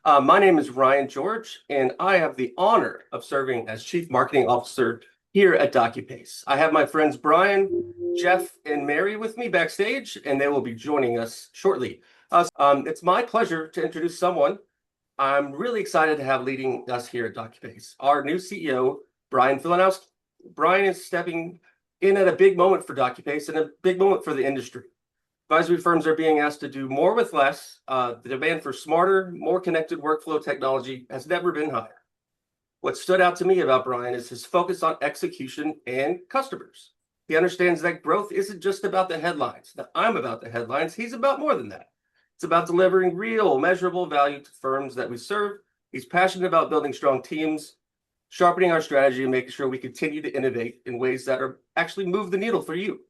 My name is Ryan George, and I have the honor of serving as Chief Marketing Officer here at Docupace. I have my friends Brian, Jeff, and Mary with me backstage, and they will be joining us shortly. It's my pleasure to introduce someone I'm really excited to have leading us here at Docupace, our new CEO, Brian Filanowski. Brian is stepping in at a big moment for Docupace and a big moment for the industry. Advisory firms are being asked to do more with less. The demand for smarter, more connected workflow technology has never been higher. What stood out to me about Brian is his focus on execution and customers. He understands that growth isn't just about the headlines. That I'm about the headlines. He's about more than that. It's about delivering real, measurable value to firms that we serve. He's passionate about building strong teams, sharpening our strategy, and making sure we continue to innovate in ways that are actually move the needle for you.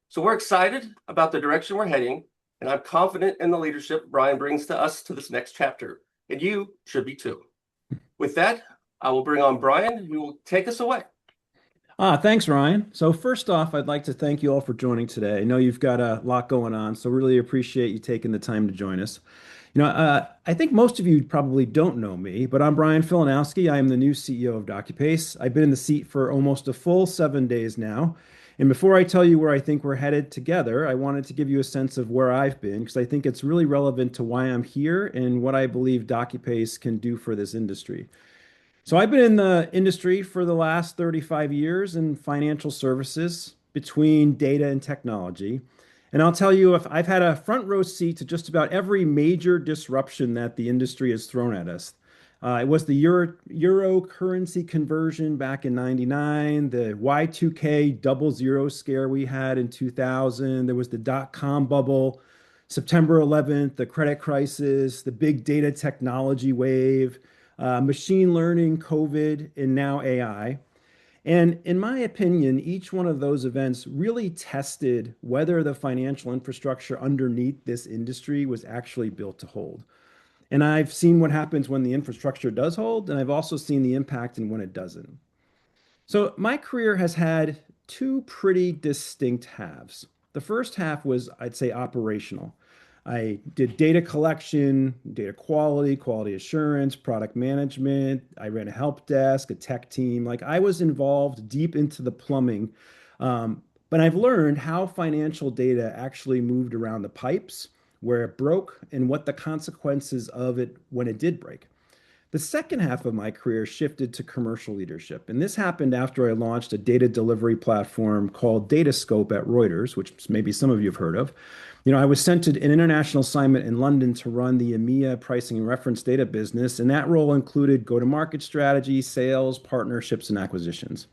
So we're excited about the direction we're heading, and I'm confident in the leadership Brian brings to us to this next chapter, and you should be too. With that, I will bring on Brian, who will take us away. Thanks, Ryan. So first off, I'd like to thank you all for joining today. I know you've got a lot going on, so really appreciate you taking the time to join us. I think most of you probably don't know me, but I'm Brian Filanowski. I am the new CEO of Docupace. I've been in the seat for almost a full 7 days now. And before I tell you where I think we're headed together, I wanted to give you a sense of where I've been, because I think it's really relevant to why I'm here and what I believe Docupace can do for this industry. So I've been in the industry for the last 35 years in financial services between data and technology. And I'll tell you, if I've had a front row seat to just about every major disruption that the industry has thrown at us. It was the euro currency conversion back in 99, the Y2K double zero scare we had in 2000. There was the dot-com bubble, September 11th, the credit crisis, the big data technology wave, machine learning, COVID, and now AI. And in my opinion, each one of those events really tested whether the financial infrastructure underneath this industry was actually built to hold. And I've seen what happens when the infrastructure does hold, and I've also seen the impact in when it doesn't. So my career has had two pretty distinct halves. The first half was, I'd say, operational. I did data collection, data quality, quality assurance, product management. I ran a help desk, a tech team. Like I was involved deep into the plumbing. But I've learned how financial data actually moved around the pipes, where it broke, and what the consequences of it when it did break. The second half of my career shifted to commercial leadership. And this happened after I launched a data delivery platform called Datascope at Reuters, which maybe some of you have heard of. I was sent to an international assignment in London to run the EMEA pricing and reference data business. And that role included go-to-market strategy, sales, partnerships, and acquisitions.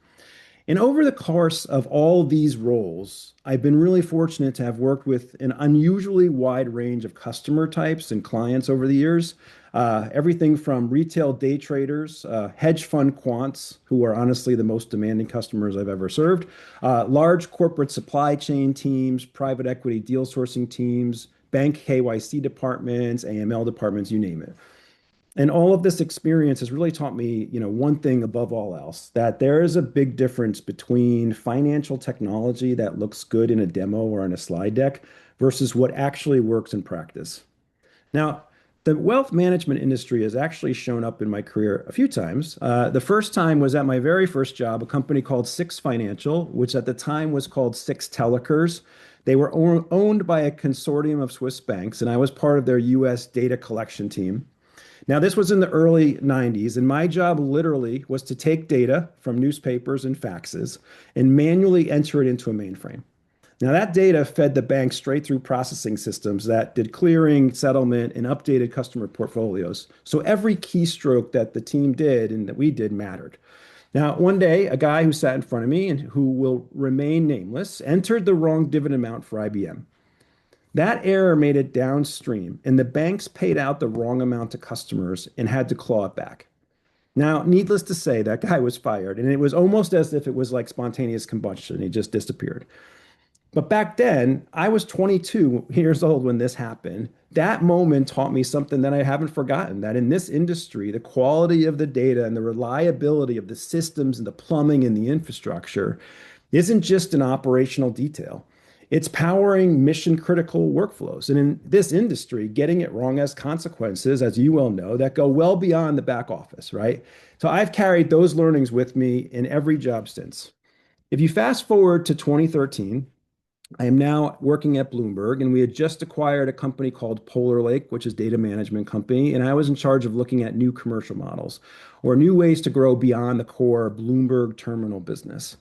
And over the course of all these roles, I've been really fortunate to have worked with an unusually wide range of customer types and clients over the years. Everything from retail day traders, hedge fund quants, who are honestly the most demanding customers I've ever served, large corporate supply chain teams, private equity deal sourcing teams, bank KYC departments, AML departments, you name it. And all of this experience has really taught me, one thing above all else, that there is a big difference between financial technology that looks good in a demo or in a slide deck versus what actually works in practice. Now, the wealth management industry has actually shown up in my career a few times. The first time was at my very first job, a company called Six Financial, which at the time was called Six Telecurs. They were owned by a consortium of Swiss banks, and I was part of their US data collection team. Now, this was in the early 90s, and my job literally was to take data from newspapers and faxes and manually enter it into a mainframe. Now, that data fed the bank straight through processing systems that did clearing, settlement, and updated customer portfolios. So every keystroke that the team did and that we did mattered. Now, one day, a guy who sat in front of me and who will remain nameless entered the wrong dividend amount for IBM. That error made it downstream, and the banks paid out the wrong amount to customers and had to claw it back. Now, needless to say, that guy was fired, and it was almost as if it was like spontaneous combustion. He just disappeared. But back then, I was 22 years old when this happened. That moment taught me something that I haven't forgotten, that in this industry, the quality of the data and the reliability of the systems and the plumbing and the infrastructure isn't just an operational detail. It's powering mission critical workflows. And in this industry, getting it wrong has consequences, as you well know, that go well beyond the back office, right? So I've carried those learnings with me in every job since. If you fast forward to 2013, I am now working at Bloomberg, and we had just acquired a company called Polar Lake, which is a data management company, and I was in charge of looking at new commercial models or new ways to grow beyond the core Bloomberg terminal business.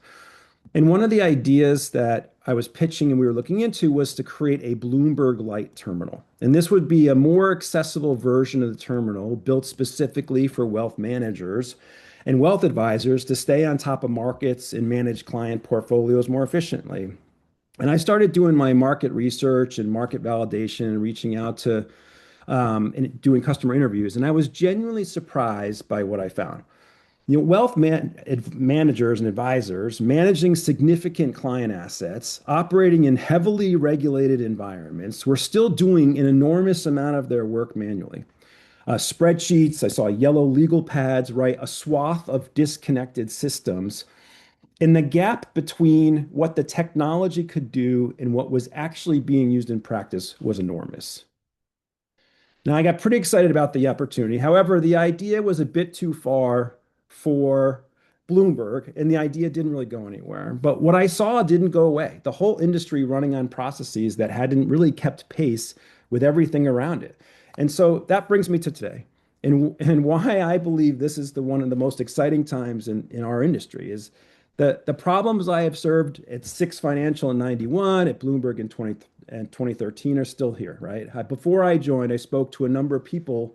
And one of the ideas that I was pitching and we were looking into was to create a Bloomberg Light terminal. And this would be a more accessible version of the terminal built specifically for wealth managers and wealth advisors to stay on top of markets and manage client portfolios more efficiently. And I started doing my market research and market validation and reaching out to and doing customer interviews. And I was genuinely surprised by what I found. Managers and advisors managing significant client assets, operating in heavily regulated environments, were still doing an enormous amount of their work manually. Spreadsheets, I saw yellow legal pads, right? A swath of disconnected systems. And the gap between what the technology could do and what was actually being used in practice was enormous. Now, I got pretty excited about the opportunity. However, the idea was a bit too far for Bloomberg, and the idea didn't really go anywhere. But what I saw didn't go away. The whole industry running on processes that hadn't really kept pace with everything around it. And so that brings me to today. And why I believe this is the one of the most exciting times in our industry is the problems I observed at Six Financial in 91, at Bloomberg in 2013 are still here, right? Before I joined, I spoke to a number of people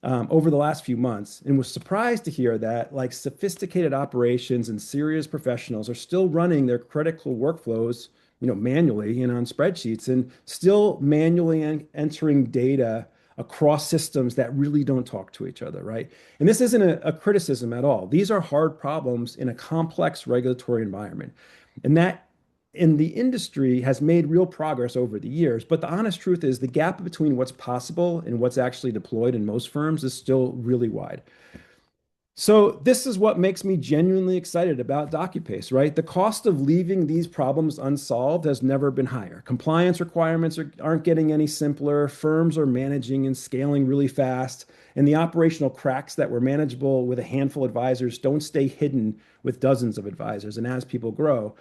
over the last few months and was surprised to hear that like sophisticated operations and serious professionals are still running their critical workflows, manually and on spreadsheets and still manually entering data across systems that really don't talk to each other, right? And this isn't a criticism at all. These are hard problems in a complex regulatory environment. And that in the industry has made real progress over the years. But the honest truth is the gap between what's possible and what's actually deployed in most firms is still really wide. So this is what makes me genuinely excited about Docupace, right? The cost of leaving these problems unsolved has never been higher. Compliance requirements aren't getting any simpler. Firms are managing and scaling really fast. And the operational cracks that were manageable with a handful of advisors don't stay hidden with dozens of advisors. And as people grow,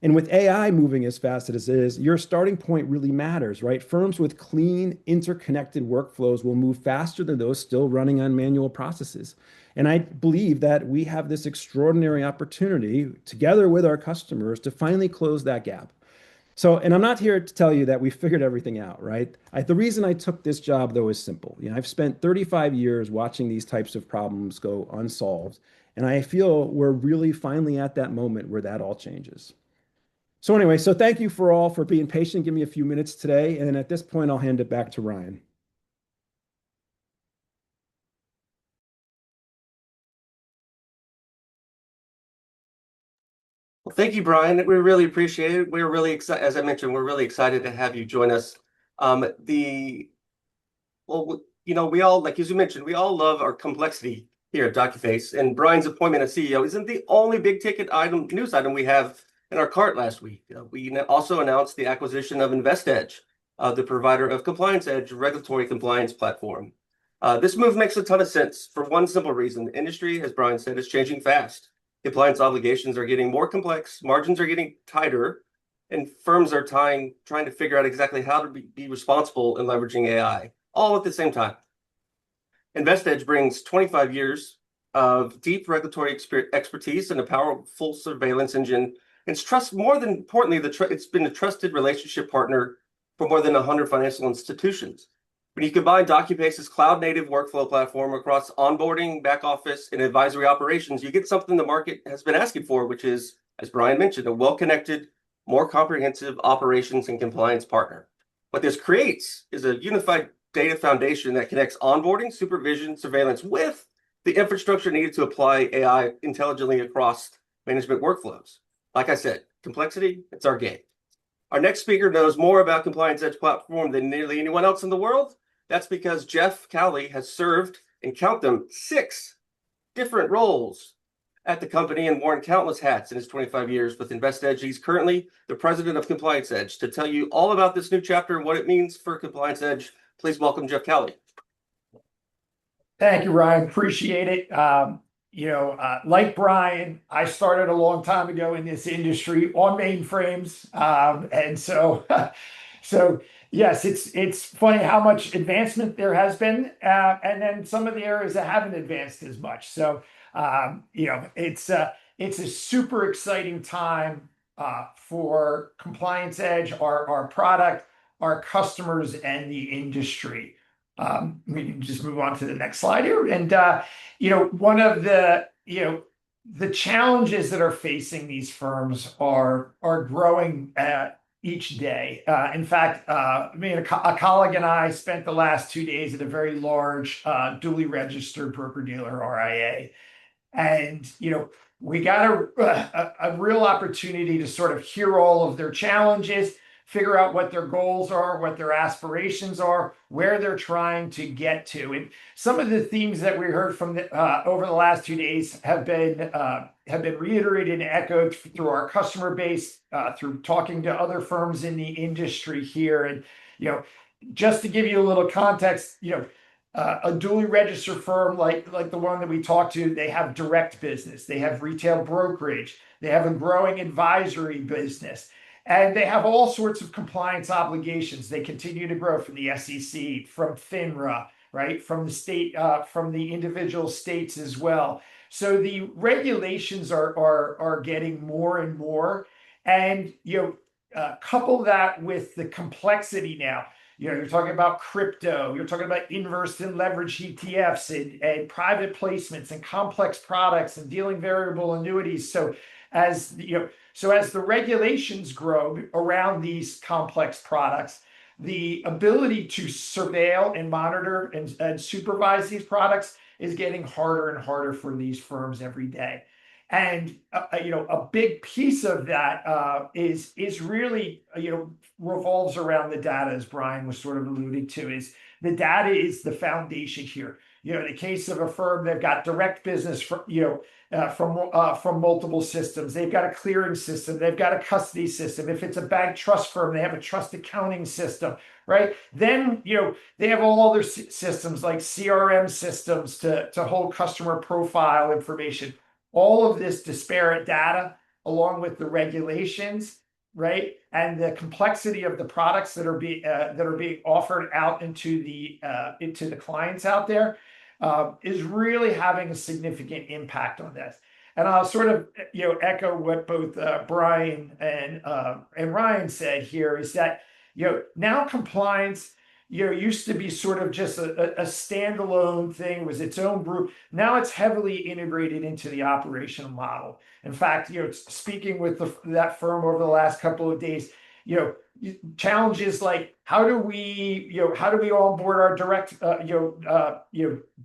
and with AI moving as fast as it is, your starting point really matters, right? Firms with clean, interconnected workflows will move faster than those still running on manual processes. And I believe that we have this extraordinary opportunity together with our customers to finally close that gap. So, and I'm not here to tell you that we figured everything out, right? The reason I took this job, though, is simple. I've spent 35 years watching these types of problems go unsolved. And I feel we're really finally at that moment where that all changes. So anyway, so thank you for all for being patient. Give me a few minutes today. And at this point, I'll hand it back to Ryan. Well, thank you, Brian. We really appreciate it. We're really excited. As I mentioned, we're really excited to have you join us. We all, like as you mentioned, we all love our complexity here at Docupace. And Brian's appointment as CEO isn't the only big ticket news item we have in our cart last week. We also announced the acquisition of InvestEdge, the provider of ComplianceEdge regulatory compliance platform. This move makes a ton of sense for one simple reason. The industry, as Brian said, is changing fast. Compliance obligations are getting more complex, margins are getting tighter, and firms are trying to figure out exactly how to be responsible in leveraging AI, all at the same time. InvestEdge brings 25 years of deep regulatory expertise and a powerful surveillance engine. It's more than importantly, it's been a trusted relationship partner for more than 100 financial institutions. When you combine Docupace's cloud-native workflow platform across onboarding, back office, and advisory operations, you get something the market has been asking for, which is, as Brian mentioned, a well-connected, more comprehensive operations and compliance partner. What this creates is a unified data foundation that connects onboarding, supervision, surveillance with the infrastructure needed to apply AI intelligently across management workflows. Like I said, complexity, it's our game. Our next speaker knows more about ComplianceEdge platform than nearly anyone else in the world. That's because Jeff Cowley has served, and count them, 6 different roles at the company and worn countless hats in his 25 years with InvestEdge. He's currently the president of ComplianceEdge. To tell you all about this new chapter and what it means for ComplianceEdge, please welcome Jeff Cowley. Thank you, Ryan. Appreciate it. Like Brian, I started a long time ago in this industry on mainframes, and so, so yes, it's funny how much advancement there has been, and then some of the areas that haven't advanced as much. So, it's a super exciting time for ComplianceEdge, our product, our customers, and the industry. We can just move on to the next slide here. And, one of the challenges that are facing these firms are growing each day. In fact, a colleague and I spent the last 2 days at a very large duly registered broker-dealer, RIA. And, we got a real opportunity to sort of hear all of their challenges, figure out what their goals are, what their aspirations are, where they're trying to get to. And some of the themes that we heard from over the last 2 days have been reiterated and echoed through our customer base, through talking to other firms in the industry here. And, just to give you a little context, a duly registered firm like the one that we talked to, they have direct business, they have retail brokerage, they have a growing advisory business. And they have all sorts of compliance obligations. They continue to grow from the SEC, from FINRA, right? From the state, from the individual states as well. So the regulations are getting more and more. And couple that with the complexity now. You're talking about crypto, you're talking about inverse and leverage ETFs and private placements and complex products and dealing variable annuities. So as the regulations grow around these complex products, the ability to surveil and monitor and supervise these products is getting harder and harder for these firms every day. And a big piece of that is really revolves around the data, as Brian was sort of alluding to. Is the data is the foundation here. In the case of a firm, they've got direct business from multiple systems. They've got a clearing system. They've got a custody system. If it's a bank trust firm, they have a trust accounting system, right? Then, they have all other systems like CRM systems to hold customer profile information. All of this disparate data, along with the regulations, right, and the complexity of the products that are being offered out into the clients out there, is really having a significant impact on this. And I'll sort of echo what both Brian and Ryan said here, is that now compliance used to be sort of just a standalone thing, was its own group. Now it's heavily integrated into the operational model. In fact, speaking with that firm over the last couple of days, challenges like how do we onboard our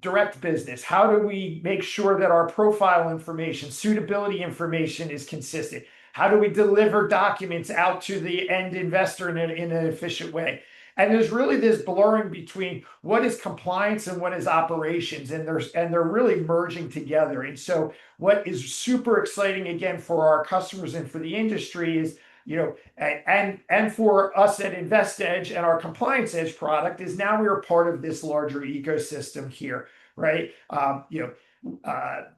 direct business? How do we make sure that our profile information, suitability information is consistent? How do we deliver documents out to the end investor in an efficient way? And there's really this blurring between what is compliance and what is operations, and they're really merging together. And so what is super exciting again for our customers and for the industry is, and for us at InvestEdge and our ComplianceEdge product, is now we are part of this larger ecosystem here, right?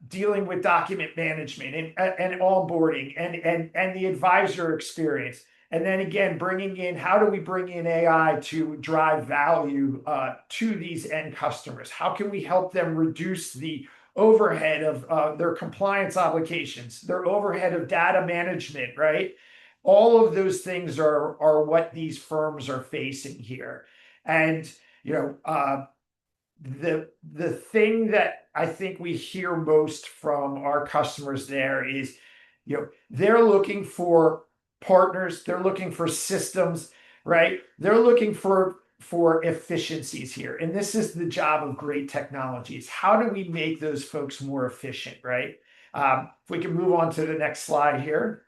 Dealing with document management and onboarding and the advisor experience. And then again, how do we bring in AI to drive value to these end customers? How can we help them reduce the overhead of their compliance obligations, their overhead of data management, right? All of those things are what these firms are facing here. And, the thing that I think we hear most from our customers there is, they're looking for partners, they're looking for systems, right? They're looking for efficiencies here. And this is the job of great technologies. How do we make those folks more efficient, right? If we can move on to the next slide here.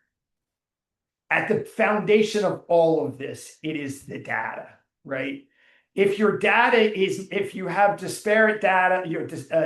At the foundation of all of this, it is the data, right? If you have disparate data,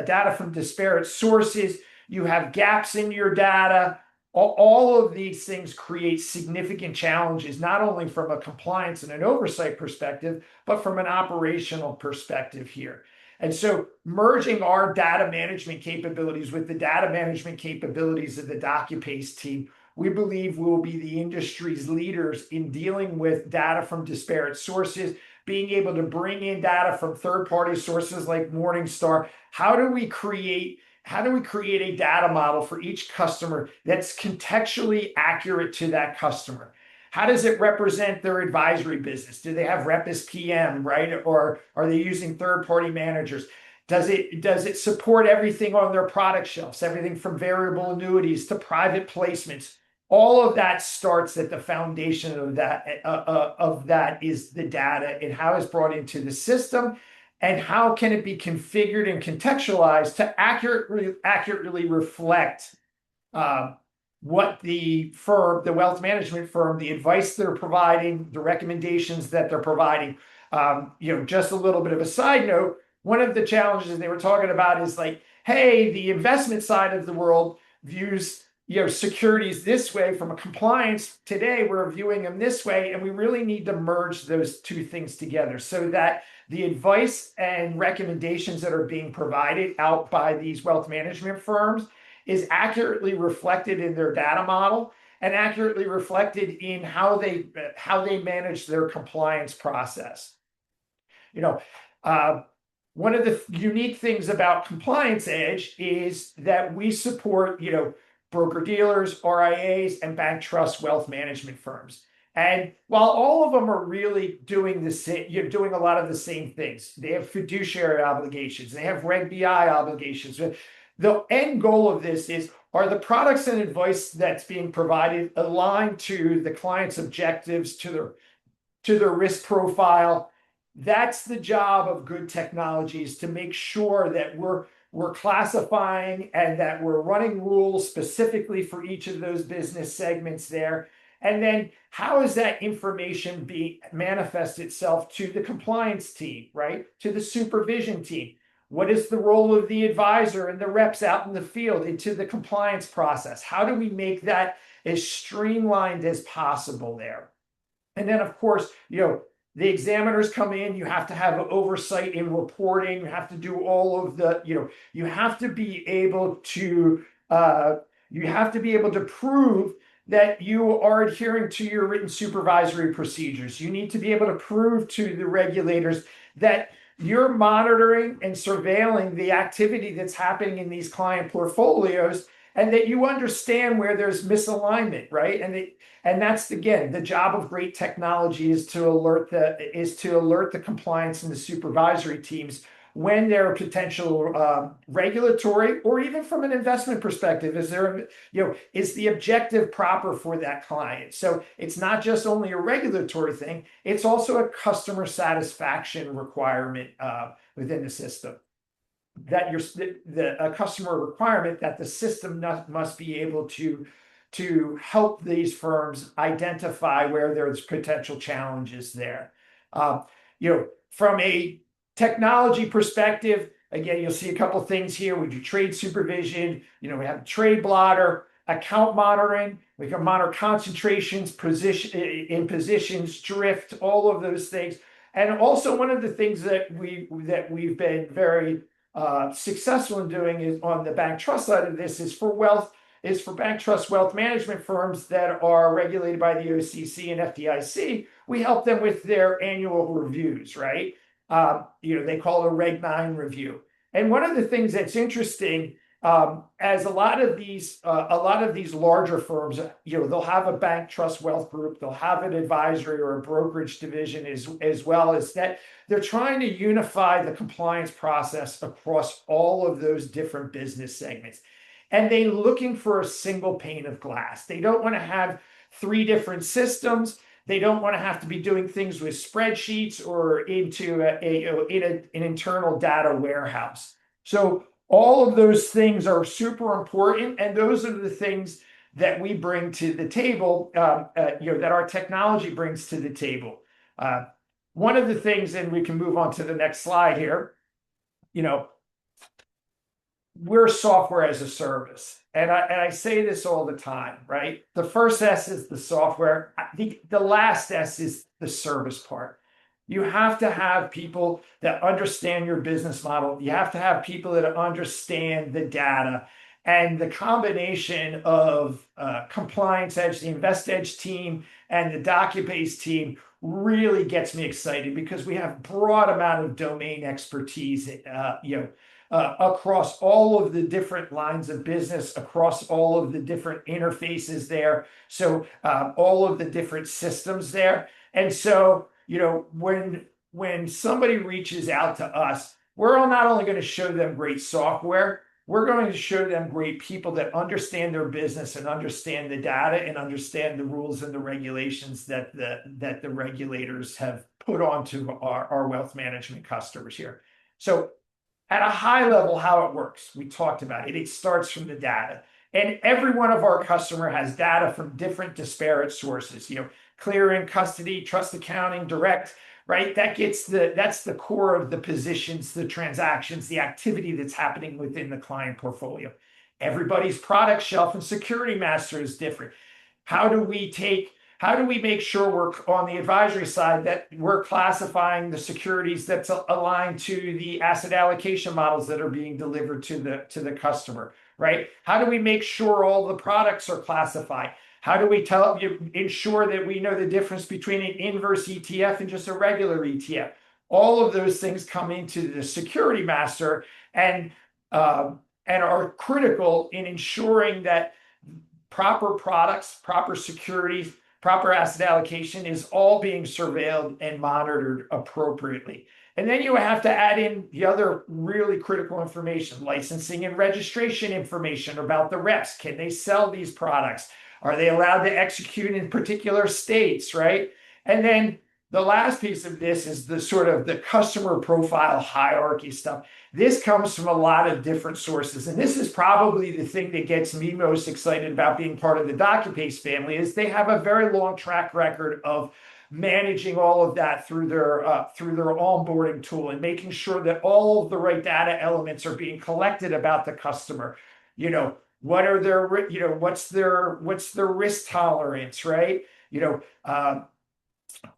data from disparate sources, you have gaps in your data. All of these things create significant challenges, not only from a compliance and an oversight perspective, but from an operational perspective here. And so merging our data management capabilities with the data management capabilities of the Docupace team, we believe we'll be the industry's leaders in dealing with data from disparate sources, being able to bring in data from third-party sources like Morningstar. How do we create a data model for each customer that's contextually accurate to that customer? How does it represent their advisory business? Do they have rep as PM, right? Or are they using third-party managers? Does it support everything on their product shelves, everything from variable annuities to private placements? All of that starts at the foundation of that is the data and how it's brought into the system, and how can it be configured and contextualized to accurately reflect what the firm, the wealth management firm, the advice they're providing, the recommendations that they're providing. Just a little bit of a side note, one of the challenges they were talking about is like, hey, the investment side of the world views securities this way. From a compliance today, we're viewing them this way, and we really need to merge those two things together so that the advice and recommendations that are being provided out by these wealth management firms is accurately reflected in their data model and accurately reflected in how they manage their compliance process. One of the unique things about ComplianceEdge is that we support, broker-dealers, RIAs, and bank trust wealth management firms. And while all of them are really doing doing a lot of the same things, they have fiduciary obligations, they have Reg BI obligations. The end goal of this are the products and advice that's being provided aligned to the client's objectives, to their risk profile? That's the job of good technologies, to make sure that we're classifying and that we're running rules specifically for each of those business segments there. And then how is that information manifest itself to the compliance team, right? To the supervision team? What is the role of the advisor and the reps out in the field into the compliance process? How do we make that as streamlined as possible there? And then, of course, the examiners come in, you have to have oversight in reporting, you have to do all of the, you have to be able to prove that you are adhering to your written supervisory procedures. You need to be able to prove to the regulators that you're monitoring and surveilling the activity that's happening in these client portfolios, and that you understand where there's misalignment, right? And that's, again, the job of great technology is to alert the compliance and the supervisory teams when there are potential regulatory, or even from an investment perspective, is the objective proper for that client? So it's not just only a regulatory thing, it's also a customer satisfaction requirement within the system. That a customer requirement that the system must be able to help these firms identify where there's potential challenges there. From a technology perspective, again, you'll see a couple of things here. We do trade supervision. We have a trade blotter, account monitoring. We can monitor concentrations, positions, drift, all of those things. And also, one of the things that we've been very successful in doing is on the bank trust side of this is for bank trust wealth management firms that are regulated by the OCC and FDIC. We help them with their annual reviews, right? They call it a Reg 9 review. And one of the things that's interesting, as a lot of these larger firms, they'll have a bank trust wealth group, they'll have an advisory or a brokerage division as well as that. They're trying to unify the compliance process across all of those different business segments. And they're looking for a single pane of glass. They don't want to have 3 different systems. They don't want to have to be doing things with spreadsheets or into an internal data warehouse. So all of those things are super important, and those are the things that we bring to the table, that our technology brings to the table. One of the things, and we can move on to the next slide here, we're software as a service. And I say this all the time, right? The first S is the software. I think the last S is the service part. You have to have people that understand your business model. You have to have people that understand the data. And the combination of ComplianceEdge, the InvestEdge team, and the Docupace team really gets me excited because we have broad amount of domain expertise, across all of the different lines of business, across all of the different interfaces there. So all of the different systems there. And so, when somebody reaches out to us, we're not only going to show them great software, we're going to show them great people that understand their business and understand the data and understand the rules and the regulations that the regulators have put onto our wealth management customers here. So at a high level, how it works, we talked about it. It starts from the data. And every one of our customer has data from different disparate sources, clearing, custody, trust accounting, direct, right? That's the core of the positions, the transactions, the activity that's happening within the client portfolio. Everybody's product shelf and security master is different. How do we make sure we're on the advisory side that we're classifying the securities that's aligned to the asset allocation models that are being delivered to the customer, right? How do we make sure all the products are classified? How do we ensure that we know the difference between an inverse ETF and just a regular ETF? All of those things come into the security master and are critical in ensuring that proper products, proper securities, proper asset allocation is all being surveilled and monitored appropriately. And then you have to add in the other really critical information, licensing and registration information about the reps. Can they sell these products? Are they allowed to execute in particular states, right? And then the last piece of this is the sort of the customer profile hierarchy stuff. This comes from a lot of different sources. And this is probably the thing that gets me most excited about being part of the Docupace family is they have a very long track record of managing all of that through their onboarding tool and making sure that all of the right data elements are being collected about the customer. What are their, what's their risk tolerance, right?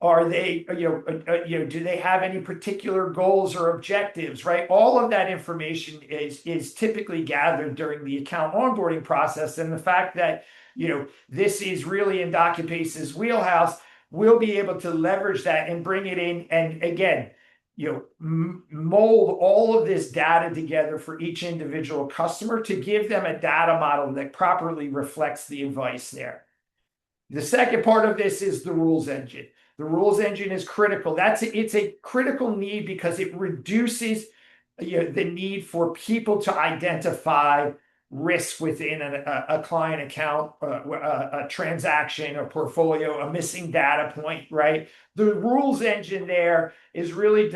Are they, do they have any particular goals or objectives, right? All of that information is typically gathered during the account onboarding process. And the fact that, this is really in Docupace's wheelhouse, we'll be able to leverage that and bring it in. And again, mold all of this data together for each individual customer to give them a data model that properly reflects the advice there. The second part of this is the rules engine. The rules engine is critical. It's a critical need because it reduces the need for people to identify risk within a client account, a transaction, a portfolio, a missing data point, right? The rules engine there is really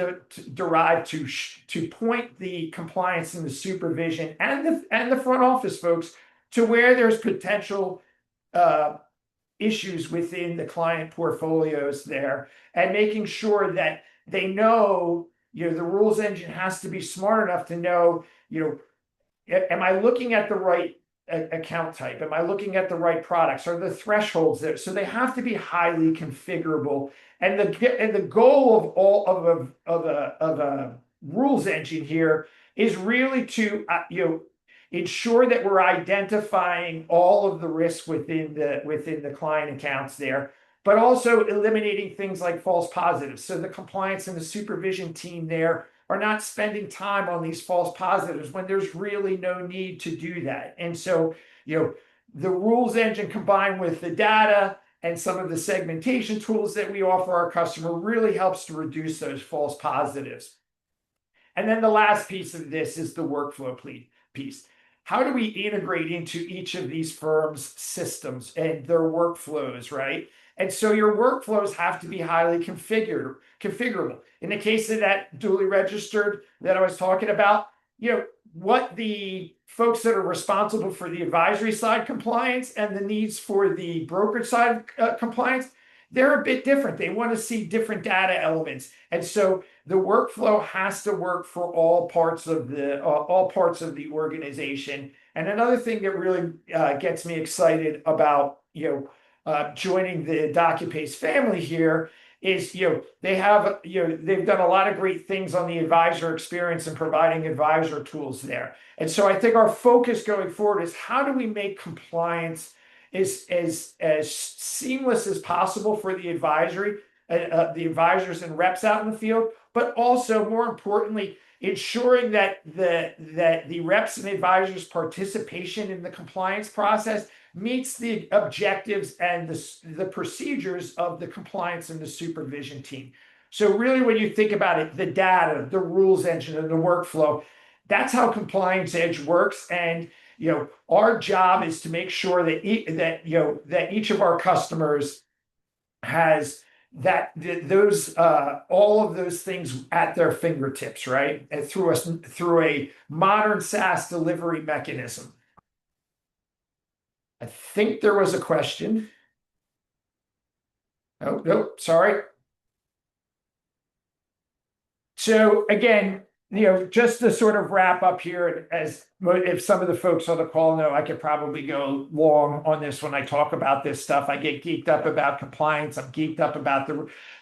derived to point the compliance and the supervision and the front office folks to where there's potential issues within the client portfolios there, and making sure that they know, the rules engine has to be smart enough to know, am I looking at the right account type? Am I looking at the right products? Are the thresholds there? So they have to be highly configurable. And the goal of a rules engine here is really to ensure that we're identifying all of the risks within the client accounts there, but also eliminating things like false positives. So the compliance and the supervision team there are not spending time on these false positives when there's really no need to do that. And so, the rules engine combined with the data and some of the segmentation tools that we offer our customer really helps to reduce those false positives. And then the last piece of this is the workflow piece. How do we integrate into each of these firms' systems and their workflows, right? And so your workflows have to be highly configurable. In the case of that duly registered that I was talking about, what the folks that are responsible for the advisory side compliance and the needs for the brokerage side compliance, they're a bit different. They want to see different data elements. And so the workflow has to work for all parts of the organization. And another thing that really gets me excited about joining the Docupace family here is they've done a lot of great things on the advisor experience and providing advisor tools there. And so I think our focus going forward is how do we make compliance as seamless as possible for the advisors and reps out in the field, but also more importantly, ensuring that the reps and advisors' participation in the compliance process meets the objectives and the procedures of the compliance and the supervision team. So really, when you think about it, the data, the rules engine, and the workflow, that's how ComplianceEdge works. And our job is to make sure that each of our customers has all of those things at their fingertips, right? And through a modern SaaS delivery mechanism. I think there was a question. Oh, no, sorry. So again, just to sort of wrap up here, as if some of the folks on the call know, I could probably go long on this when I talk about this stuff. I get geeked up about compliance. I'm geeked up about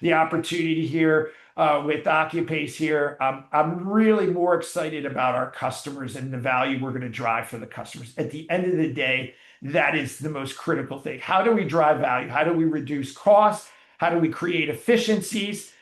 the opportunity here with Docupace here. I'm really more excited about our customers and the value we're going to drive for the customers. At the end of the day, that is the most critical thing. How do we drive value? How do we reduce costs? How do we create efficiencies?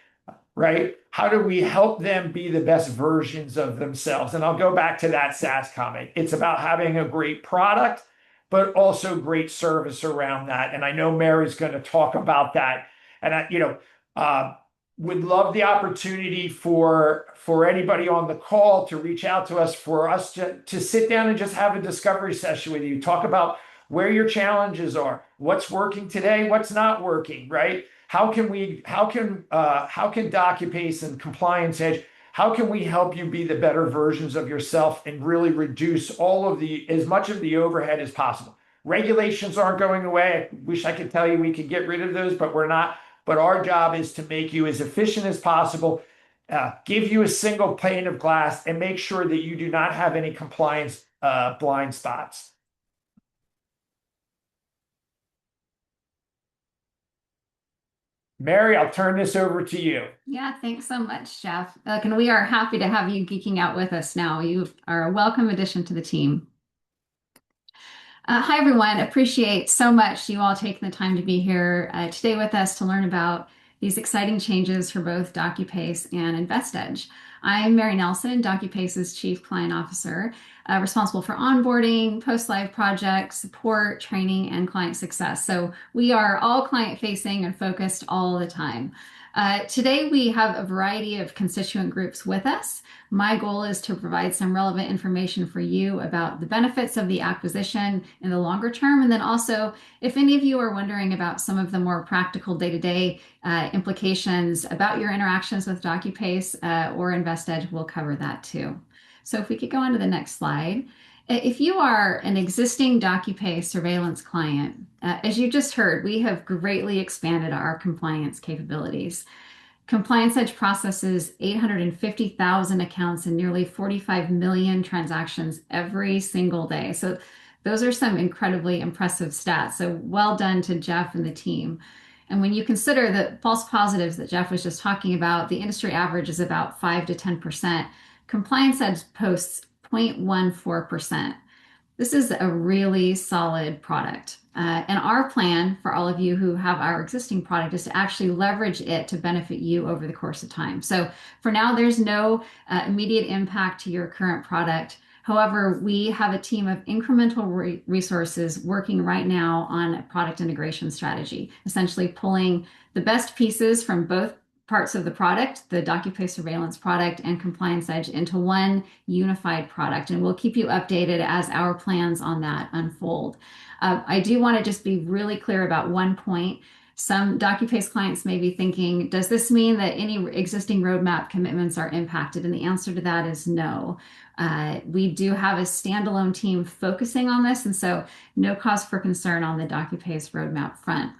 Right? How do we help them be the best versions of themselves? And I'll go back to that SaaS comment. It's about having a great product, but also great service around that. And I know Mary's going to talk about that. And I would love the opportunity for anybody on the call to reach out to us, for us to sit down and just have a discovery session with you. Talk about where your challenges are, what's working today, what's not working, right? How can Docupace and ComplianceEdge, how can we help you be the better versions of yourself and really reduce as much of the overhead as possible? Regulations aren't going away. I wish I could tell you we could get rid of those, but we're not. But our job is to make you as efficient as possible, give you a single pane of glass, and make sure that you do not have any compliance blind spots. Mary, I'll turn this over to you. Yeah, thanks so much, Jeff. And we are happy to have you geeking out with us now. You are a welcome addition to the team. Hi, everyone. Appreciate so much you all taking the time to be here today with us to learn about these exciting changes for both Docupace and InvestEdge. I'm Mary Nelson, Docupace's Chief Client Officer, responsible for onboarding, post-live projects, support, training, and client success. So we are all client-facing and focused all the time. Today, we have a variety of constituent groups with us. My goal is to provide some relevant information for you about the benefits of the acquisition in the longer term. And then also, if any of you are wondering about some of the more practical day-to-day implications about your interactions with Docupace or InvestEdge, we'll cover that too. So if we could go on to the next slide. If you are an existing Docupace surveillance client, as you just heard, we have greatly expanded our compliance capabilities. ComplianceEdge processes 850,000 accounts and nearly 45 million transactions every single day. So those are some incredibly impressive stats. So well done to Jeff and the team. And when you consider the false positives that Jeff was just talking about, the industry average is about 5 to 10%. ComplianceEdge posts 0.14%. This is a really solid product. And our plan for all of you who have our existing product is to actually leverage it to benefit you over the course of time. So for now, there's no immediate impact to your current product. However, we have a team of incremental resources working right now on a product integration strategy, essentially pulling the best pieces from both parts of the product, the Docupace surveillance product and ComplianceEdge, into one unified product. And we'll keep you updated as our plans on that unfold. I do want to just be really clear about one point. Some Docupace clients may be thinking, does this mean that any existing roadmap commitments are impacted? And the answer to that is no. We do have a standalone team focusing on this, and so no cause for concern on the Docupace roadmap front.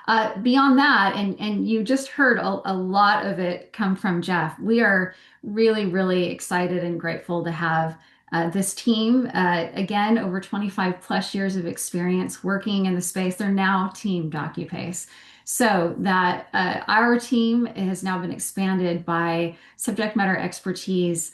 Beyond that, and you just heard a lot of it come from Jeff, we are really, really excited and grateful to have this team, again, over 25 plus years of experience working in the space. They're now Team Docupace. So that our team has now been expanded by subject matter expertise,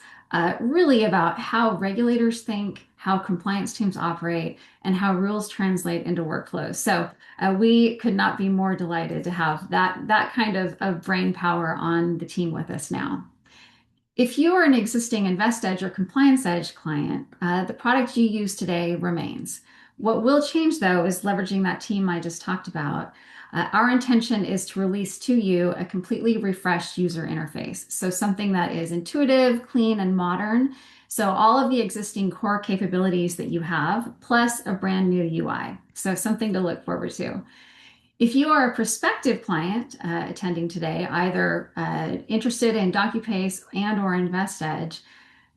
really about how regulators think, how compliance teams operate, and how rules translate into workflows. So we could not be more delighted to have that kind of brain power on the team with us now. If you are an existing InvestEdge or ComplianceEdge client, the product you use today remains. What will change, though, is leveraging that team I just talked about. Our intention is to release to you a completely refreshed user interface. So something that is intuitive, clean, and modern. So all of the existing core capabilities that you have, plus a brand new UI. So something to look forward to. If you are a prospective client attending today, either interested in Docupace and/or InvestEdge,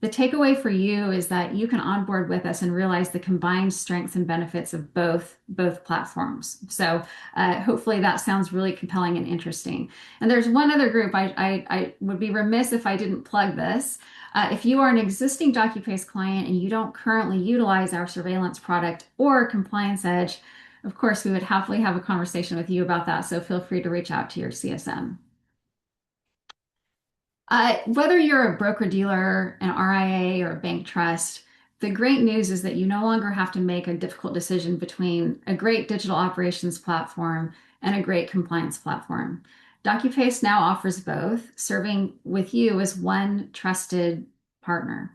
the takeaway for you is that you can onboard with us and realize the combined strengths and benefits of both platforms. So hopefully that sounds really compelling and interesting. And there's one other group, I would be remiss if I didn't plug this. If you are an existing Docupace client and you don't currently utilize our surveillance product or ComplianceEdge, of course, we would happily have a conversation with you about that. So feel free to reach out to your CSM. Whether you're a broker-dealer, an RIA, or a bank trust, the great news is that you no longer have to make a difficult decision between a great digital operations platform and a great compliance platform. Docupace now offers both, serving with you as one trusted partner.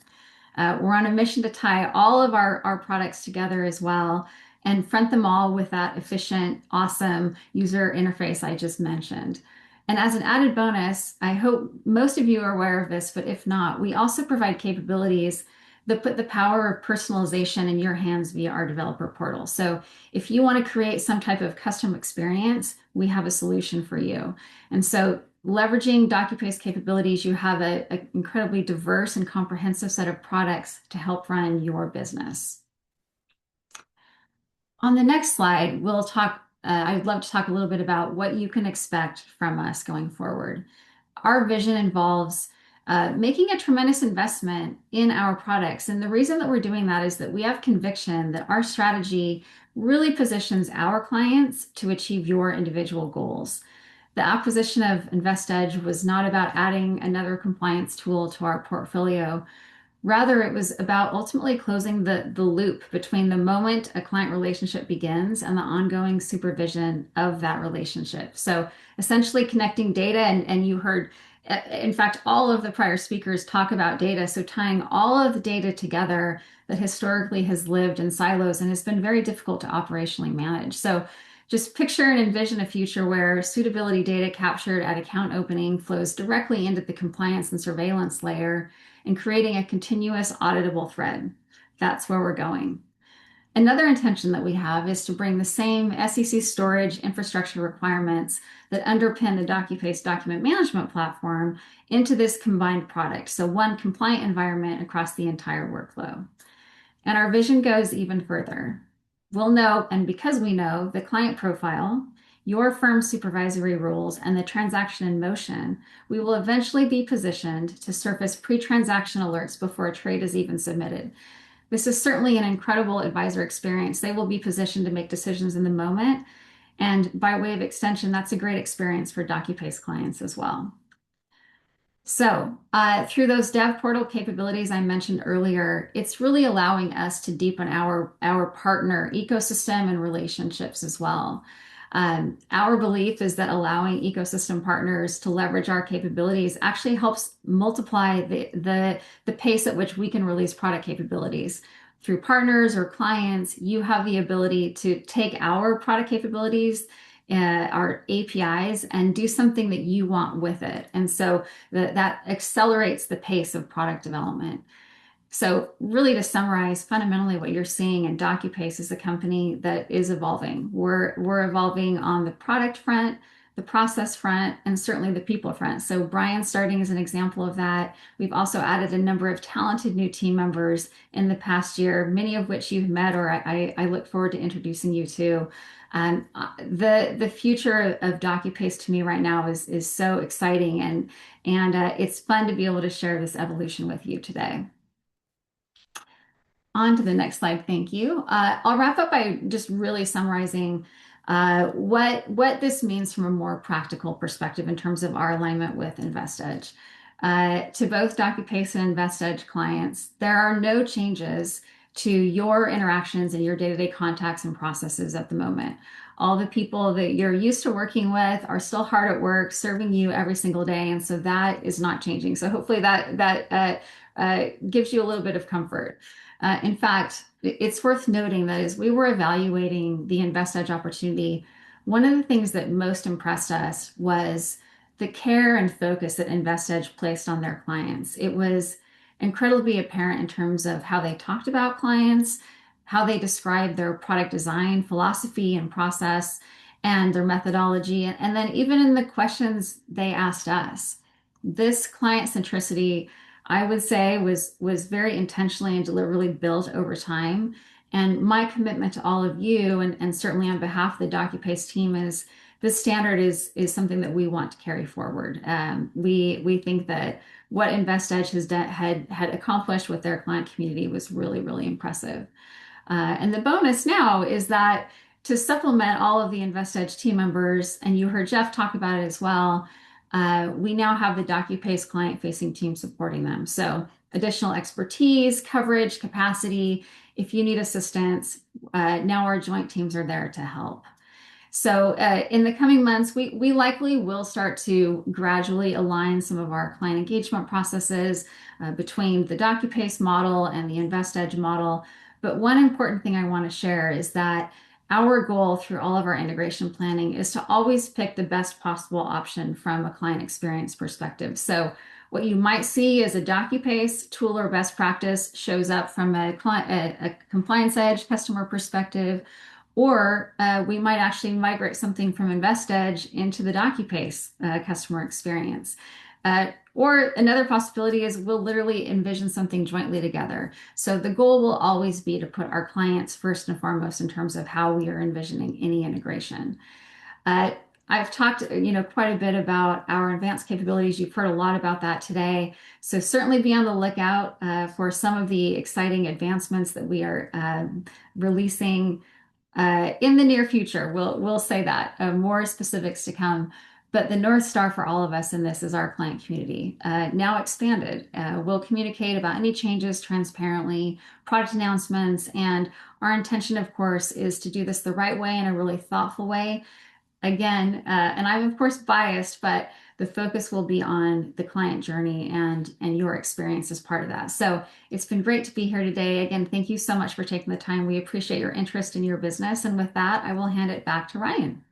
We're on a mission to tie all of our products together as well and front them all with that efficient, awesome user interface I just mentioned. And as an added bonus, I hope most of you are aware of this, but if not, we also provide capabilities that put the power of personalization in your hands via our developer portal. So if you want to create some type of custom experience, we have a solution for you. And so leveraging Docupace capabilities, you have an incredibly diverse and comprehensive set of products to help run your business. On the next slide, we'll talk. I'd love to talk a little bit about what you can expect from us going forward. Our vision involves making a tremendous investment in our products. And the reason that we're doing that is that we have conviction that our strategy really positions our clients to achieve your individual goals. The acquisition of InvestEdge was not about adding another compliance tool to our portfolio. Rather, it was about ultimately closing the loop between the moment a client relationship begins and the ongoing supervision of that relationship. So essentially connecting data, and you heard, in fact, all of the prior speakers talk about data. So tying all of the data together that historically has lived in silos and has been very difficult to operationally manage. So just picture and envision a future where suitability data captured at account opening flows directly into the compliance and surveillance layer and creating a continuous auditable thread. That's where we're going. Another intention that we have is to bring the same SEC storage infrastructure requirements that underpin the Docupace document management platform into this combined product. So one compliant environment across the entire workflow. And our vision goes even further. We'll know, and because we know the client profile, your firm's supervisory rules, and the transaction in motion, we will eventually be positioned to surface pre-transaction alerts before a trade is even submitted. This is certainly an incredible advisor experience. They will be positioned to make decisions in the moment. And by way of extension, that's a great experience for Docupace clients as well. So through those dev portal capabilities I mentioned earlier, it's really allowing us to deepen our partner ecosystem and relationships as well. Our belief is that allowing ecosystem partners to leverage our capabilities actually helps multiply the pace at which we can release product capabilities. Through partners or clients, you have the ability to take our product capabilities, our APIs, and do something that you want with it. And so that accelerates the pace of product development. So really, to summarize, fundamentally what you're seeing in Docupace is a company that is evolving. We're evolving on the product front, the process front, and certainly the people front. So Brian starting as an example of that. We've also added a number of talented new team members in the past year, many of which you've met or I look forward to introducing you to. The future of Docupace to me right now is so exciting, and it's fun to be able to share this evolution with you today. On to the next slide. Thank you. I'll wrap up by just really summarizing what this means from a more practical perspective in terms of our alignment with InvestEdge. To both Docupace and InvestEdge clients, there are no changes to your interactions and your day-to-day contacts and processes at the moment. All the people that you're used to working with are still hard at work, serving you every single day, and so that is not changing. So hopefully that gives you a little bit of comfort. In fact, it's worth noting that as we were evaluating the InvestEdge opportunity, one of the things that most impressed us was the care and focus that InvestEdge placed on their clients. It was incredibly apparent in terms of how they talked about clients, how they described their product design, philosophy, and process, and their methodology, and then even in the questions they asked us. This client centricity, I would say, was very intentionally and deliberately built over time. And my commitment to all of you, and certainly on behalf of the Docupace team, is this standard is something that we want to carry forward. We think that what InvestEdge had accomplished with their client community was really, really impressive. And the bonus now is that to supplement all of the InvestEdge team members, and you heard Jeff talk about it as well, we now have the Docupace client-facing team supporting them. So additional expertise, coverage, capacity. If you need assistance, now our joint teams are there to help. So in the coming months, we likely will start to gradually align some of our client engagement processes between the Docupace model and the InvestEdge model. But one important thing I want to share is that our goal through all of our integration planning is to always pick the best possible option from a client experience perspective. So what you might see as a Docupace tool or best practice shows up from a ComplianceEdge customer perspective, or we might actually migrate something from InvestEdge into the Docupace customer experience. Or another possibility is we'll literally envision something jointly together. So the goal will always be to put our clients first and foremost in terms of how we are envisioning any integration. I've talked, quite a bit about our advanced capabilities. You've heard a lot about that today. So certainly be on the lookout for some of the exciting advancements that we are releasing in the near future. We'll say that more specifics to come. But the North Star for all of us in this is our client community, now expanded. We'll communicate about any changes transparently, product announcements, and our intention, of course, is to do this the right way in a really thoughtful way. Again, and I'm of course biased, but the focus will be on the client journey and your experience as part of that. So it's been great to be here today. Again, thank you so much for taking the time. We appreciate your interest in your business. And with that, I will hand it back to Ryan.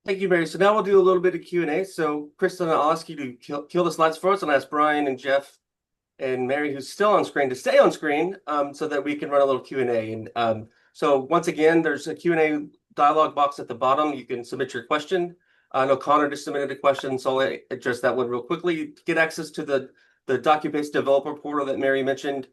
Thank you, Mary. So now we'll do a little bit of Q&A. So Kristen, I'll ask you to kill the slides for us, and ask Brian and Jeff and Mary, who's still on screen, to stay on screen so that we can run a little Q&A. And so once again, there's a Q&A dialog box at the bottom. You can submit your question. I know Connor just submitted a question, so I'll address that one real quickly. To get access to the Docupace developer portal that Mary mentioned,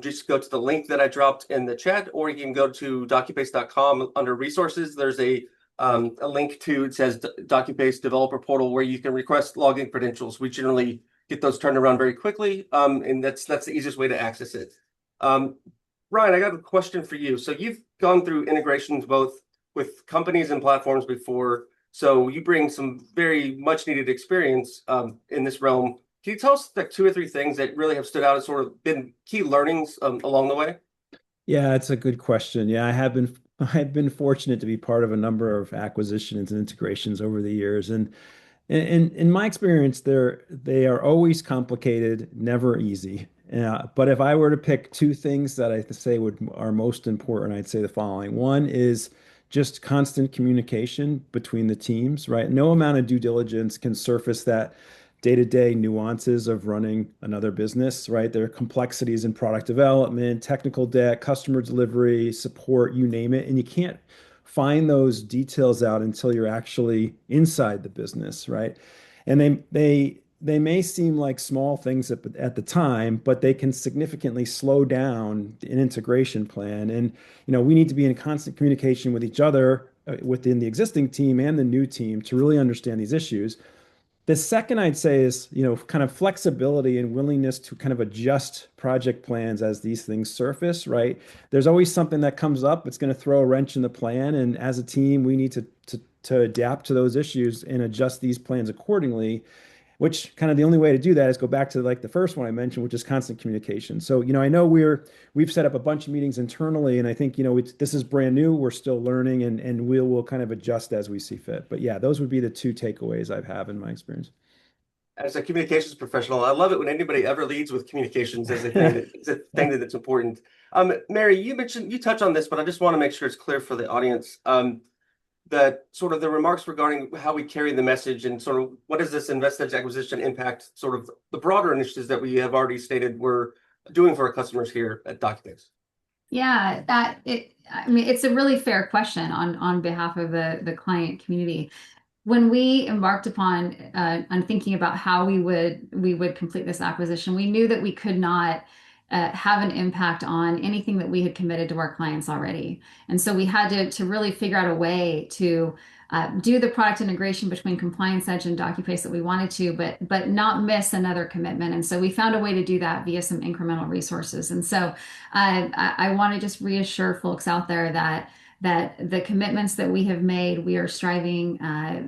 just go to the link that I dropped in the chat, or you can go to docupace.com under resources. There's a link to, it says Docupace developer portal, where you can request login credentials. We generally get those turned around very quickly, and that's the easiest way to access it. Ryan, I got a question for you. So you've gone through integrations both with companies and platforms before, so you bring some very much needed experience in this realm. Can you tell us like 2 or 3 things that really have stood out as sort of been key learnings along the way? Yeah, it's a good question. Yeah, I've been fortunate to be part of a number of acquisitions and integrations over the years, and in my experience, they are always complicated, never easy. But if I were to pick 2 things that I say are most important, I'd say the following. One is just constant communication between the teams, right? No amount of due diligence can surface that day-to-day nuances of running another business, right? There are complexities in product development, technical debt, customer delivery, support, you name it. And you can't find those details out until you're actually inside the business, right? And they may seem like small things at the time, but they can significantly slow down an integration plan. And we need to be in constant communication with each other within the existing team and the new team to really understand these issues. The second I'd say is, kind of flexibility and willingness to kind of adjust project plans as these things surface, right? There's always something that comes up. It's going to throw a wrench in the plan. And as a team, we need to adapt to those issues and adjust these plans accordingly, which kind of the only way to do that is go back to like the first one I mentioned, which is constant communication. So, I know we've set up a bunch of meetings internally, and I think, this is brand new. We're still learning, and we'll kind of adjust as we see fit. But yeah, those would be the two takeaways I've had in my experience. As a communications professional, I love it when anybody ever leads with communications as a thing that's important. Mary, you touched on this, but I just want to make sure it's clear for the audience. That sort of the remarks regarding how we carry the message and sort of what does this InvestEdge acquisition impact sort of the broader initiatives that we have already stated we're doing for our customers here at Docupace? Yeah, it's a really fair question on behalf of the client community. When we embarked upon thinking about how we would complete this acquisition, we knew that we could not have an impact on anything that we had committed to our clients already. And so we had to really figure out a way to do the product integration between ComplianceEdge and Docupace that we wanted to, but not miss another commitment. And so we found a way to do that via some incremental resources. And so I want to just reassure folks out there that the commitments that we have made, we are striving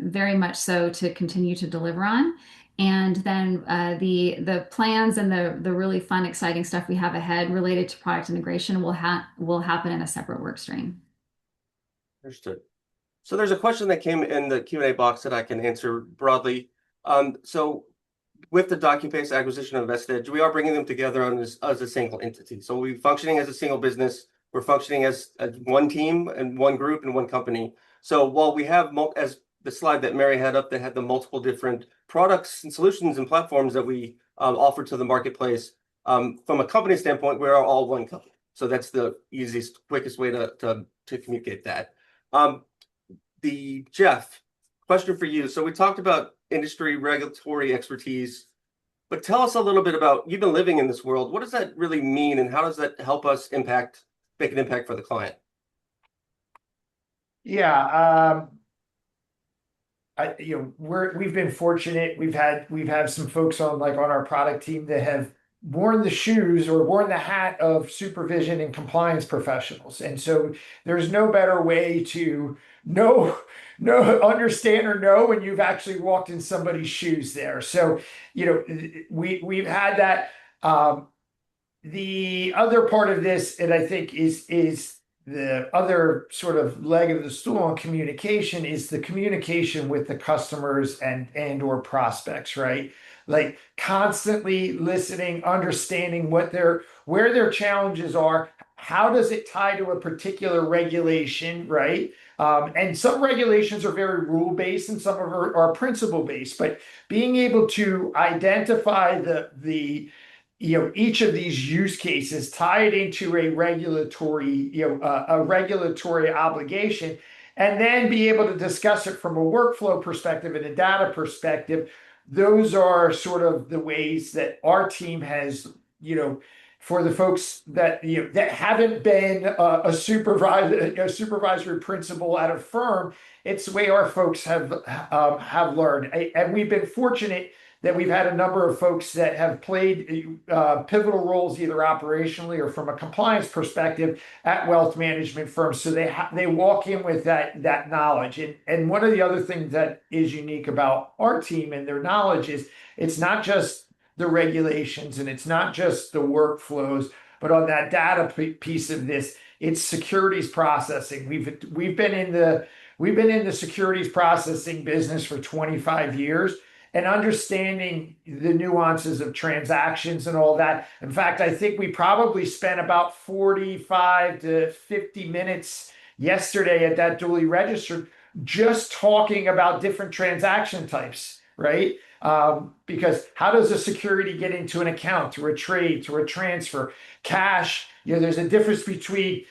very much so to continue to deliver on. And then the plans and the really fun, exciting stuff we have ahead related to product integration will happen in a separate work stream. Understood. So there's a question that came in the Q&A box that I can answer broadly. So with the Docupace acquisition of InvestEdge, we are bringing them together as a single entity. So we're functioning as a single business. We're functioning as one team and one group and one company. So while we have, as the slide that Mary had up that had the multiple different products and solutions and platforms that we offer to the marketplace, from a company standpoint, we are all one company. So that's the easiest, quickest way to communicate that. Jeff, question for you. So we talked about industry regulatory expertise, but tell us a little bit about, you've been living in this world. What does that really mean, and how does that help us make an impact for the client? Yeah, we've been fortunate. We've had some folks on our product team that have worn the shoes or worn the hat of supervision and compliance professionals. And so there's no better way to understand or know when you've actually walked in somebody's shoes there. So, we've had that. The other part of this, and I think is the other sort of leg of the stool on communication, is the communication with the customers and or prospects, right? Like constantly listening, understanding where their challenges are. How does it tie to a particular regulation, right? And some regulations are very rule-based and some are principle-based, but being able to identify each of these use cases, tie it into a regulatory obligation, and then be able to discuss it from a workflow perspective and a data perspective. Those are sort of the ways that our team has, for the folks that that haven't been a supervisory principal at a firm, it's the way our folks have learned. And we've been fortunate that we've had a number of folks that have played pivotal roles either operationally or from a compliance perspective at wealth management firms. So they walk in with that knowledge. And one of the other things that is unique about our team and their knowledge is it's not just the regulations and it's not just the workflows, but on that data piece of this, it's securities processing. We've been in the securities processing business for 25 years. And understanding the nuances of transactions and all that. In fact, I think we probably spent about 45 to 50 minutes yesterday at that duly registered just talking about different transaction types, right? Because how does a security get into an account, through a trade, through a transfer, cash? There's a difference between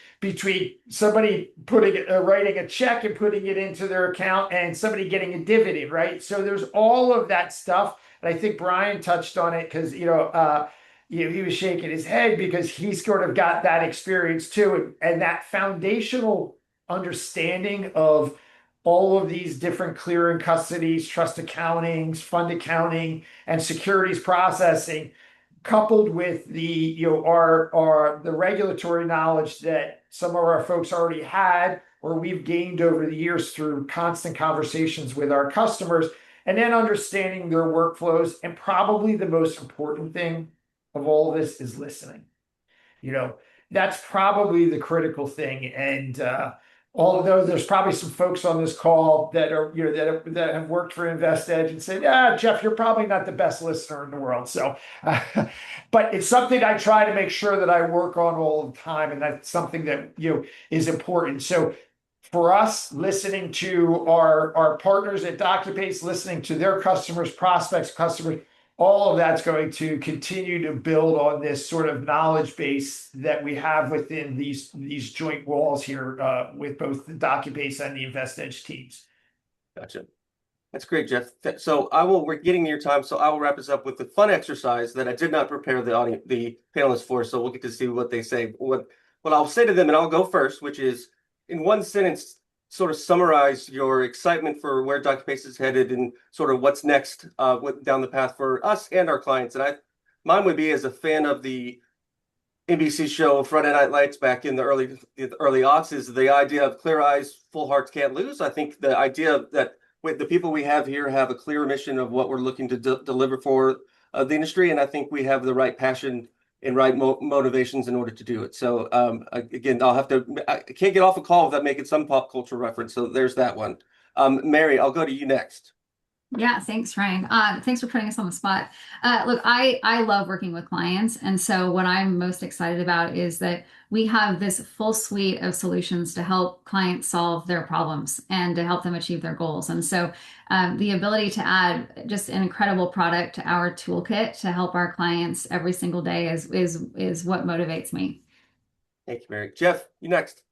somebody writing a check and putting it into their account and somebody getting a dividend, right? So there's all of that stuff. And I think Brian touched on it because, he was shaking his head because he's sort of got that experience too. And that foundational understanding of all of these different clearing custodies, trust accountings, fund accounting, and securities processing, coupled with the regulatory knowledge that some of our folks already had or we've gained over the years through constant conversations with our customers, and then understanding their workflows. And probably the most important thing of all this is listening. That's probably the critical thing. And although there's probably some folks on this call that are, that have worked for InvestEdge and said, Jeff, you're probably not the best listener in the world. So, but it's something I try to make sure that I work on all the time. And that's something that, is important. So for us, listening to our partners at Docupace, listening to their customers, prospects, customers, all of that's going to continue to build on this sort of knowledge base that we have within these joint walls here with both the Docupace and the InvestEdge teams. Gotcha. That's great, Jeff. So we're getting near time, so I will wrap this up with the fun exercise that I did not prepare the panelists for. So we'll get to see what they say. What I'll say to them, and I'll go first, which is in one sentence, sort of summarize your excitement for where Docupace is headed and sort of what's next down the path for us and our clients. And mine would be, as a fan of the NBC show Friday Night Lights back in the early aughts, is the idea of clear eyes, full hearts can't lose. I think the idea that with the people we have here have a clear mission of what we're looking to deliver for the industry, and I think we have the right passion and right motivations in order to do it. So again, I can't get off a call without making some pop culture reference. So there's that one. Mary, I'll go to you next. Yeah, thanks, Ryan. Thanks for putting us on the spot. Look, I love working with clients. And so what I'm most excited about is that we have this full suite of solutions to help clients solve their problems and to help them achieve their goals. And so the ability to add just an incredible product to our toolkit to help our clients every single day is what motivates me. Thank you, Mary. Jeff, you next.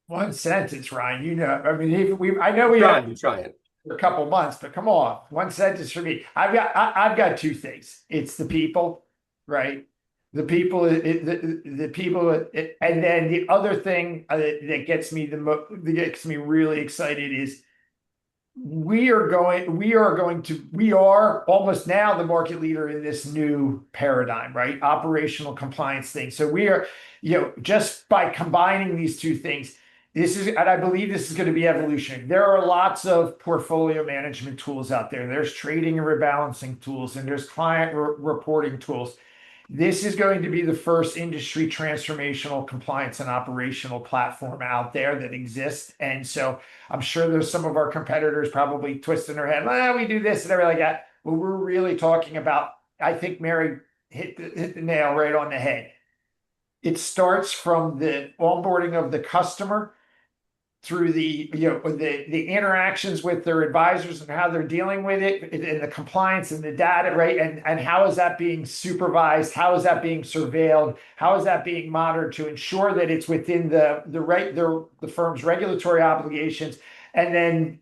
One sentence, Ryan. I know we have trying. For a couple months, but come on, one sentence for me. I've got two things. It's the people, right? The people, the people, and then the other thing that gets me really excited is we are almost now the market leader in this new paradigm, right? Operational compliance thing. So we are, just by combining these two things. And I believe this is going to be evolution. There are lots of portfolio management tools out there. There's trading and rebalancing tools, and there's client reporting tools. This is going to be the first industry transformational compliance and operational platform out there that exists. And so I'm sure there's some of our competitors probably twisting their head, we do this and everything like that. But we're really talking about, I think Mary hit the nail right on the head. It starts from the onboarding of the customer through the interactions with their advisors and how they're dealing with it, and the compliance and the data, right? And how is that being supervised? How is that being surveilled? How is that being monitored to ensure that it's within the firm's regulatory obligations? And then,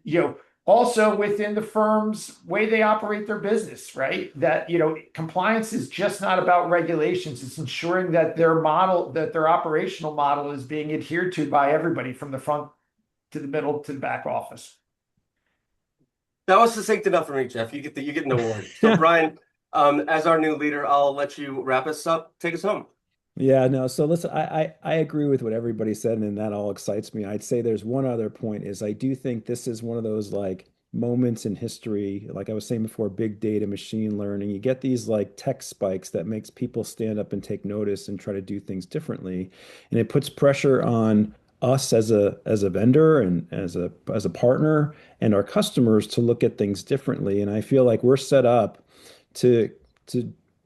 also within the firm's way they operate their business, right? That, compliance is just not about regulations. It's ensuring that their operational model is being adhered to by everybody from the front to the middle to the back office. That was succinct enough for me, Jeff. You get an award. So Brian, as our new leader, I'll let you wrap us up. Take us home. Yeah, no. So listen, I agree with what everybody said, and that all excites me. I'd say there's one other point is I do think this is one of those moments in history, like I was saying before, big data, machine learning. You get these tech spikes that makes people stand up and take notice and try to do things differently, and it puts pressure on us as a vendor and as a partner and our customers to look at things differently. And I feel like we're set up to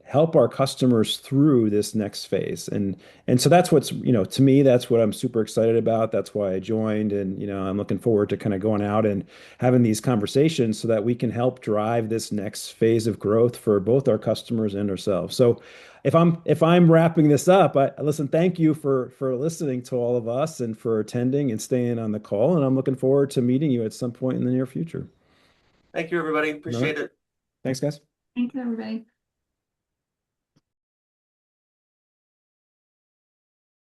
help our customers through this next phase. And so that's what's, to me, that's what I'm super excited about. That's why I joined. And, I'm looking forward to kind of going out and having these conversations so that we can help drive this next phase of growth for both our customers and ourselves. So if I'm wrapping this up, listen, thank you for listening to all of us and for attending and staying on the call. And I'm looking forward to meeting you at some point in the near future. Thank you, everybody. All right. Appreciate it. Thanks, guys. Thanks, everybody.